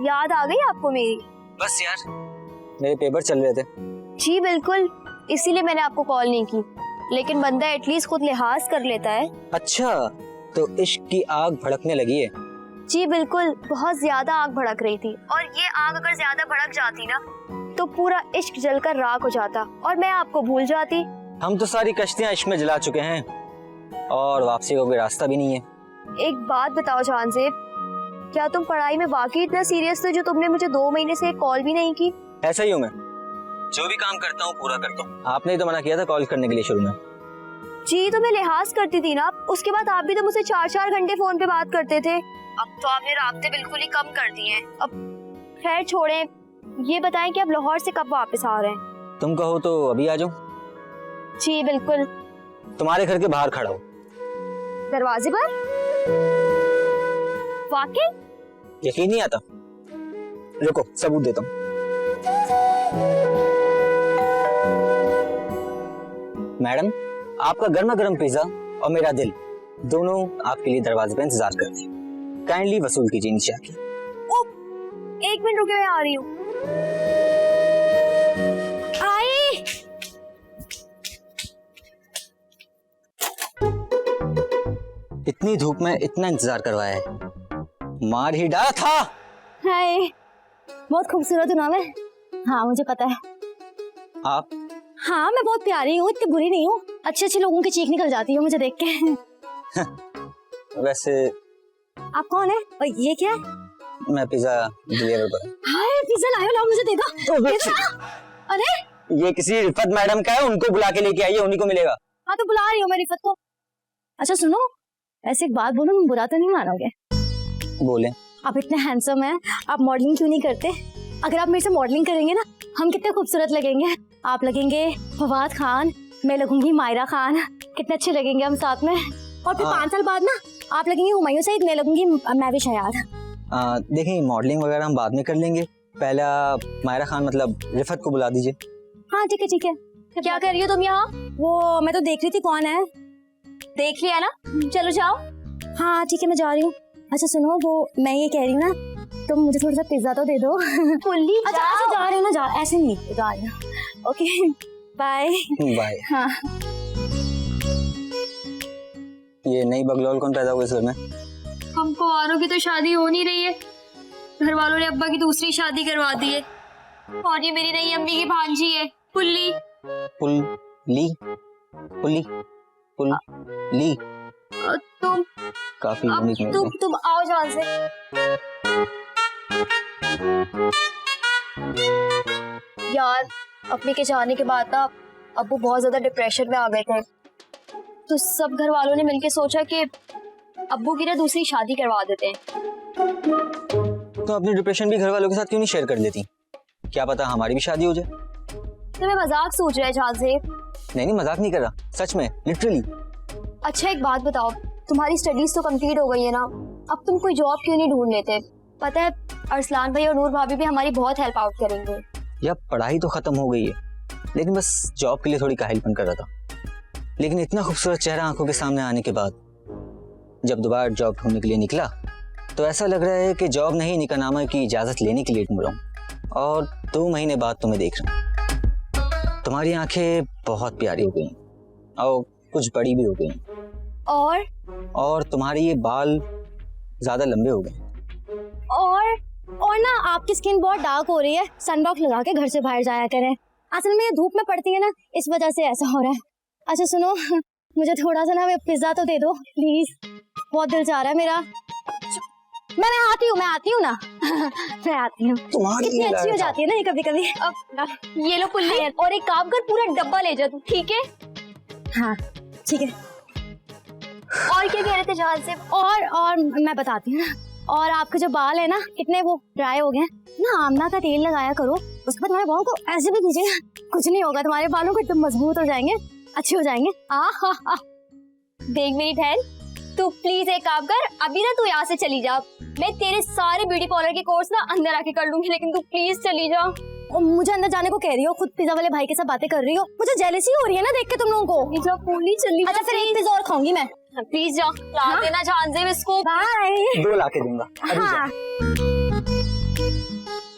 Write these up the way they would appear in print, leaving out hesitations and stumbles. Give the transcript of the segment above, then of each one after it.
याद आ गई आपको मेरी? बस यार, मेरे पेपर चल रहे थे। जी बिल्कुल, इसीलिए मैंने आपको कॉल नहीं की। लेकिन बंदा एटलीस्ट खुद लिहाज कर लेता है। अच्छा, तो इश्क की आग भड़कने लगी है? जी बिल्कुल, बहुत ज्यादा आग भड़क रही थी, और ये आग अगर ज्यादा भड़क जाती ना तो पूरा इश्क जलकर राख हो जाता और मैं आपको भूल जाती। हम तो सारी कश्तियां इश्क में जला चुके हैं और वापसी का कोई रास्ता भी नहीं है। एक बात बताओ जानजेब, क्या तुम पढ़ाई में वाकई इतना सीरियस थे जो तुमने मुझे 2 महीने से एक कॉल भी नहीं की? ऐसा ही हूँ मैं, जो भी काम करता हूँ पूरा करता हूँ। आपने ही तो मना किया था कॉल करने के लिए शुरू में। जी तो मैं लिहाज करती थी ना, उसके बाद आप भी तो मुझसे 4-4 घंटे फोन पे बात करते थे। अब तो आपने राब्ते बिल्कुल ही कम कर दिए हैं। अब खैर छोड़ें, ये बताएं कि आप लाहौर से कब वापस आ रहे हैं? तुम कहो तो अभी आ जाऊं। जी बिल्कुल। तुम्हारे घर के बाहर खड़ा हूँ। दरवाजे पर? वाकई? यकीन नहीं आता? रुको सबूत देता हूँ। मैडम, आपका गर्मा गर्म पिज्जा और मेरा दिल दोनों आपके लिए दरवाजे पे इंतजार करते हैं। काइंडली वसूल कीजिए नीचे आके। 1 मिनट रुके, मैं आ रही हूँ। आई। इतनी धूप में इतना इंतजार करवाया है, मार ही डाला था। हाय, बहुत खूबसूरत हूँ ना मैं? हाँ मुझे पता है। आप? हाँ मैं बहुत प्यारी हूँ, इतनी बुरी नहीं हूँ। अच्छे अच्छे लोगों की चीख निकल जाती है मुझे देख के। वैसे आप कौन है और ये क्या है? मैं पिज्जा डिलीवर पर। हाय, पिज्जा लाओ लाओ, मुझे दे दो। अरे ये किसी रिफत मैडम का है, उनको बुला के लेके आइए, उन्हीं को मिलेगा। हाँ तो बुला रही हूँ मैं रिफत को। अच्छा सुनो, ऐसे एक बात बोलूं, बुरा तो नहीं मानोगे? बोले। आप इतने हैंडसम हैं, आप मॉडलिंग क्यों नहीं करते? अगर आप मेरे से मॉडलिंग करेंगे ना, हम कितने खूबसूरत लगेंगे। आप लगेंगे फवाद खान, मैं लगूंगी मायरा खान, कितने अच्छे लगेंगे हम साथ में। और फिर 5 साल बाद ना आप लगेंगे हुमायूं सईद, मैं लगूंगी महविश हयात। देखिए मॉडलिंग वगैरह हम बाद में कर लेंगे, पहला मायरा खान मतलब रिफत को बुला दीजिए। हाँ ठीक है ठीक है। क्या कर रही हो तुम यहाँ? वो मैं तो देख रही थी कौन है। देख लिया ना, चलो जाओ। हाँ ठीक है मैं जा रही हूँ। अच्छा सुनो, वो मैं ये कह रही हूँ ना, तुम मुझे थोड़ा सा पिज्जा तो दे दो। फुल्ली अच्छा अच्छा जा रही हूँ ना, जा ऐसे नहीं जा रही हूँ। Okay bye bye. हाँ। ये नई बगलौल कौन पैदा हुई इस घर में? हमको औरों की तो शादी हो नहीं रही है, घर वालों ने अब्बा की दूसरी शादी करवा दी है। और ये मेरी नई अम्मी की भांजी है पुल्ली। पुल्ली? पुल्ली? पुल्ली? तुम काफी यूनिक नेम है। तुम आओ जान से। यार अपने के जाने के बाद ना अब्बू बहुत ज्यादा डिप्रेशन में आ गए थे, तो सब घर वालों ने मिलके सोचा कि अब्बू की ना दूसरी शादी करवा देते हैं। तो अपनी डिप्रेशन भी घर वालों के साथ क्यों नहीं शेयर कर देती? क्या पता हमारी भी शादी हो जाए। तो मैं मजाक सोच रहा है जान से। नहीं मजाक नहीं कर रहा, सच में लिटरली। अच्छा एक बात बताओ, तुम्हारी स्टडीज तो कंप्लीट हो गई है ना, अब तुम कोई जॉब क्यों नहीं ढूंढ लेते? पता है अरसलान भाई और नूर भाभी भी हमारी बहुत हेल्प आउट करेंगे। यार पढ़ाई तो खत्म हो गई है, लेकिन बस जॉब के लिए थोड़ी काहिलपन कर रहा था। लेकिन इतना खूबसूरत चेहरा आंखों के सामने आने के बाद जब दोबारा जॉब ढूंढने के लिए निकला तो ऐसा लग रहा है कि जॉब नहीं निकानामा की इजाजत लेने के लिए ढूंढ रहा हूँ। और 2 महीने बाद तुम्हें देख रहा हूँ। तुम्हारी आंखें बहुत प्यारी हो गई और कुछ बड़ी भी हो गई, और तुम्हारे ये बाल ज्यादा लंबे हो गए। और ना आपकी स्किन बहुत डार्क हो रही है, सनब्लॉक लगा के घर से बाहर जाया करें। असल में ये धूप में पड़ती है ना, इस वजह से ऐसा हो रहा है। अच्छा सुनो, मुझे थोड़ा सा ना पिज्जा तो दे दो प्लीज, बहुत दिल चाह रहा है मेरा। मैं आती हूँ ना। मैं आती हूँ। कितनी अच्छी हो जाती है ना ये कभी कभी। ये लो पुल्ली, और एक काम कर, पूरा डब्बा ले जा तू, ठीक है? हाँ ठीक है। और क्या कह रहे थे जान से? और मैं बताती हूँ ना, और आपके जो बाल है ना कितने वो ड्राई हो गए ना, आमला का तेल लगाया करो, उसके बाद तुम्हारे बालों को ऐसे भी कीजिए, कुछ नहीं होगा, तुम्हारे बालों को एकदम मजबूत हो जाएंगे, अच्छे हो जाएंगे। देख मेरी बहन, तू प्लीज एक काम कर, अभी ना तू यहाँ से चली जा, मैं तेरे सारे ब्यूटी पार्लर के कोर्स ना अंदर आके कर लूंगी, लेकिन तू प्लीज चली जा। और मुझे अंदर जाने को कह रही हो, खुद पिज्जा वाले भाई के साथ बातें कर रही हो, मुझे जेलसी हो रही है ना देख के तुम लोगों को। जा पूरी चली। अच्छा फिर एक पिज्जा और खाऊंगी मैं, प्लीज जा, ला देना जान से इसको। बाय। 2 लाके दूंगा। हाँ।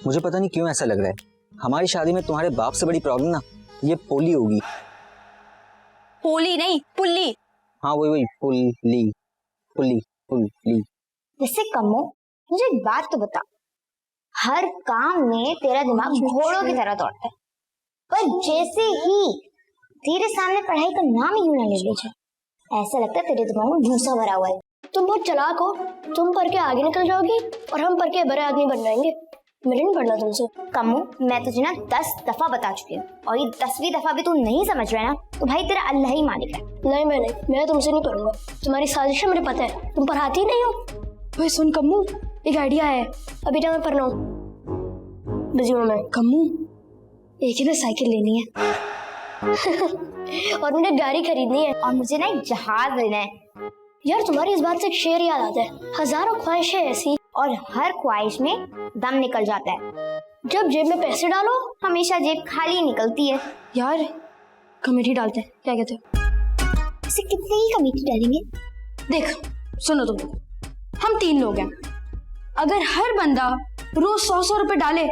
मुझे पता नहीं क्यों ऐसा लग रहा है, हमारी शादी में तुम्हारे बाप से बड़ी प्रॉब्लम ना ये पोली होगी। पोली नहीं, पुल्ली। हाँ वही पुली पुली पुली। वैसे कमो, मुझे एक बात तो बता, हर काम में तेरा दिमाग घोड़ों की तरह दौड़ता है, पर जैसे ही तेरे सामने पढ़ाई का नाम ही ना ले लीजिए, ऐसा लगता है तेरे दिमाग में भूसा भरा हुआ है। तुम बहुत चालाक हो, तुम पढ़ के आगे निकल जाओगी और हम पढ़ के बड़े आदमी बन जाएंगे। मुझे नहीं पढ़ना तुमसे। कमो, मैं तुझे ना 10 दफा बता चुकी हूँ, और ये 10वीं दफा भी तू नहीं समझ रहा है ना, तो भाई तेरा अल्लाह ही मालिक है। नहीं मैं तुमसे नहीं पढ़ूंगा, तुम्हारी साजिश है मुझे पता है, तुम पढ़ाती ही नहीं हो। भाई सुन कम्मू, एक आइडिया है, अभी मैं पढ़ना हूँ, बिजी हूँ मैं। कम्मू, एक ही ना साइकिल लेनी है और मुझे गाड़ी खरीदनी है, और मुझे ना एक जहाज लेना है। यार तुम्हारी इस बात से एक शेर याद आता है, हजारों ख्वाहिशें ऐसी और हर ख्वाहिश में दम निकल जाता है, जब जेब में पैसे डालो हमेशा जेब खाली निकलती है। यार कमेटी डालते हैं, क्या कहते हो? इसे कितनी ही कमेटी डालेंगे? देख सुनो तुम, हम 3 लोग हैं, अगर हर बंदा रोज 100 रुपए डाले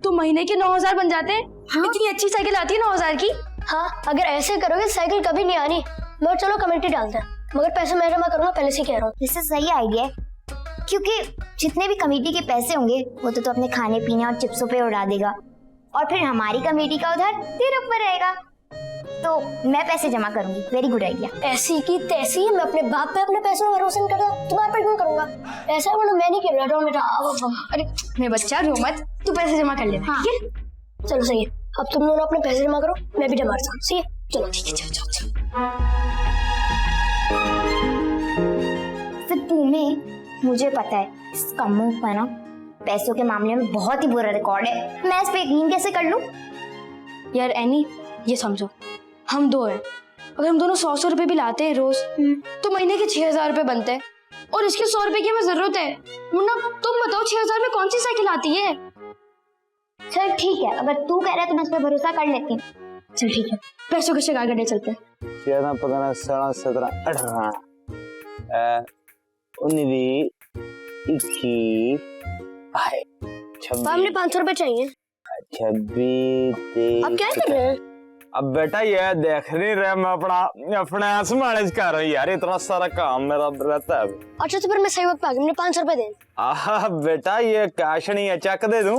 तो महीने के 9,000 बन जाते हैं। हाँ? इतनी अच्छी साइकिल आती है 9,000 की। हाँ अगर ऐसे करोगे साइकिल कभी नहीं आनी। मगर चलो कमेटी डालते हैं, मगर पैसे मैं जमा करूंगा, पहले से कह रहा हूँ। इससे सही आइडिया है, क्योंकि जितने भी कमेटी के पैसे होंगे वो तो अपने खाने पीने और चिप्सों पे उड़ा देगा, और फिर हमारी कमेटी का उधार तेरे ऊपर रहेगा। तो मैं पैसे जमा करूंगी। Very good idea. ऐसी की तैसी मैं अपने बाप पे अपने पैसों में भरोसा नहीं करता, तुम्हारे पर क्यों करूंगा? ऐसा बोलो मैं नहीं खेल रहा हूँ बेटा। अरे मेरे बच्चा रो मत, तू पैसे जमा कर ले। हाँ। ठीक है चलो सही है, अब तुम दोनों अपने पैसे जमा करो, मैं भी जमा करता हूँ। सही है चलो ठीक है, चलो। फिर तुम्हें, मुझे पता है इस कम्मू का ना पैसों के मामले में बहुत ही बुरा रिकॉर्ड है, मैं इस पे यकीन कैसे कर लूं? यार एनी ये समझो, हम 2 हैं, अगर हम दोनों 100 रुपए भी लाते हैं रोज तो महीने के 6,000 रुपए बनते हैं, और इसके 100 रुपए की हमें जरूरत है। मुन्ना तुम बताओ 6,000 में कौन सी साइकिल आती है? चल ठीक है, अगर तू कह रहा है तो मैं इस पे भरोसा कर लेती हूँ। चल ठीक है, पैसों के शिकार करने चलते हैं। 13, 15, 16, 17, 18, 19, 21, 26, हमने 500 रुपए चाहिए। 26, अब क्या कर रहे हैं? अब बेटा ये देख नहीं रहे, मैं अपने मैनेज कर रही यार, इतना सारा काम मेरा रहता है। अच्छा तो फिर मैं सही वक्त पे आ गई, मुझे 500 रुपए दे। आह बेटा ये कैश नहीं है, चेक दे दूं?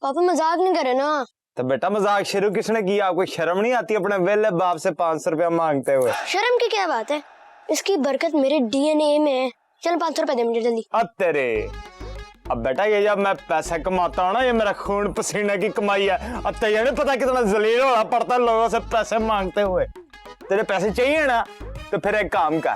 पापा मजाक नहीं करे ना। तो बेटा मजाक शुरू किसने किया? आपको शर्म नहीं आती अपने वेले बाप से 500 रुपया मांगते हुए? शर्म की क्या बात है, इसकी बरकत मेरे डीएनए में है। चल 500 रुपए दे मुझे जल्दी। अब तेरे, अब बेटा ये जब मैं पैसा कमाता हूँ ना, ये मेरा खून पसीने की कमाई है। अब तुझे नहीं पता कितना जलील होना पड़ता है लोगों से पैसे मांगते हुए। तेरे पैसे चाहिए ना, तो फिर एक काम कर।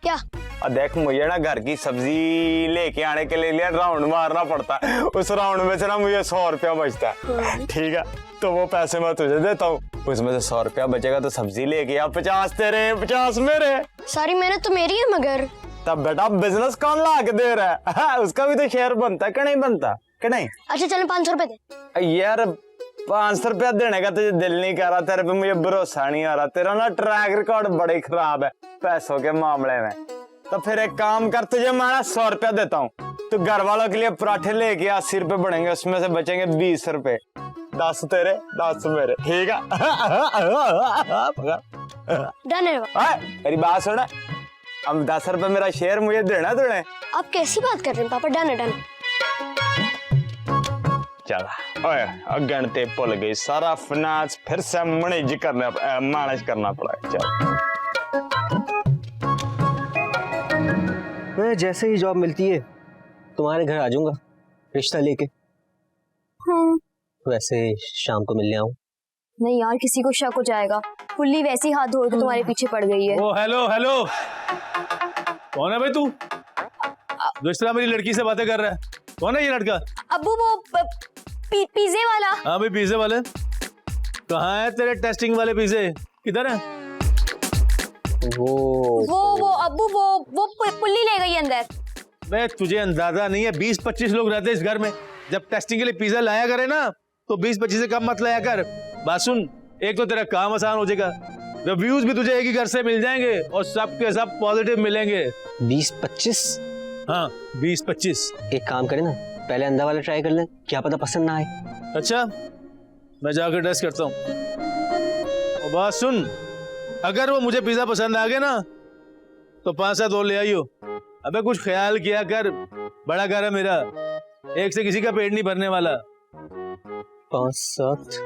क्या? और देख मुझे ना घर की सब्जी लेके आने के लिए राउंड मारना पड़ता है, उस राउंड में से ना मुझे 100 रुपया बचता है। ठीक है तो वो पैसे मैं तुझे देता हूँ, उसमें से 100 रुपया बचेगा तो सब्जी लेके आ, 50 तेरे 50 मेरे। सारी मेहनत तो मेरी है, मगर तब बेटा बिजनेस कौन ला के दे रहा है? उसका भी तो शेयर बनता है कि नहीं बनता कि नहीं? अच्छा चल 500 रुपए दे। यार 500 रुपया देने का तुझे दिल नहीं कर रहा, तेरे पे मुझे भरोसा नहीं आ रहा, तेरा ना ट्रैक रिकॉर्ड बड़े खराब है पैसों के मामले में। तो फिर एक काम कर, तुझे मैं 100 रुपया देता हूँ, तो घर वालों के लिए पराठे लेके 80 रुपए बढ़ेंगे, उसमें से बचेंगे 20 रुपए। 10 तेरे 10 मेरे, ठीक है? डन है। मेरी बात सुन, अब 10 रुपए मेरा शेयर मुझे देना तूने। आप कैसी बात कर रहे हैं पापा? डन है डन। चल ओए गणते भूल गई, सारा फाइनेंस फिर से मैनेज करना पड़ा। चल मैं जैसे ही जॉब मिलती है तुम्हारे घर आ जाऊंगा रिश्ता लेके। वैसे शाम को मिलने आऊं? नहीं यार, किसी को शक हो जाएगा, पुल्ली वैसी हाथ धो के तुम्हारे पीछे पड़ गई है। ओ हेलो हेलो, कौन है भाई तू? जो इस तरह मेरी लड़की से बातें कर रहा है, कौन है ये लड़का? अब्बू वो पिज़्ज़े वाला। हाँ भाई पिज़्ज़े वाले, कहाँ है तेरे टेस्टिंग वाले पिज़्ज़े? किधर है? वो अब्बू वो पुल्ली ले गई अंदर। मैं तुझे अंदाजा नहीं है, 20-25 लोग रहते हैं इस घर में, जब टेस्टिंग के लिए पिज़्ज़ा लाया करे ना तो 20-25 से कम मत लाया कर। बात सुन, एक तो तेरा काम आसान हो जाएगा, रिव्यूज भी तुझे एक ही घर से मिल जाएंगे और सब के सब पॉजिटिव मिलेंगे। 20-25? हाँ 20-25। एक काम करें ना, पहले अंडा वाला ट्राई कर ले, क्या पता पसंद ना आए। अच्छा, मैं जाकर टेस्ट करता हूँ। और बात सुन, अगर वो मुझे पिज्जा पसंद आ गया ना तो 5-7 और ले आइयो। अबे कुछ ख्याल किया कर, बड़ा घर है मेरा, एक से किसी का पेट नहीं भरने वाला। 5-7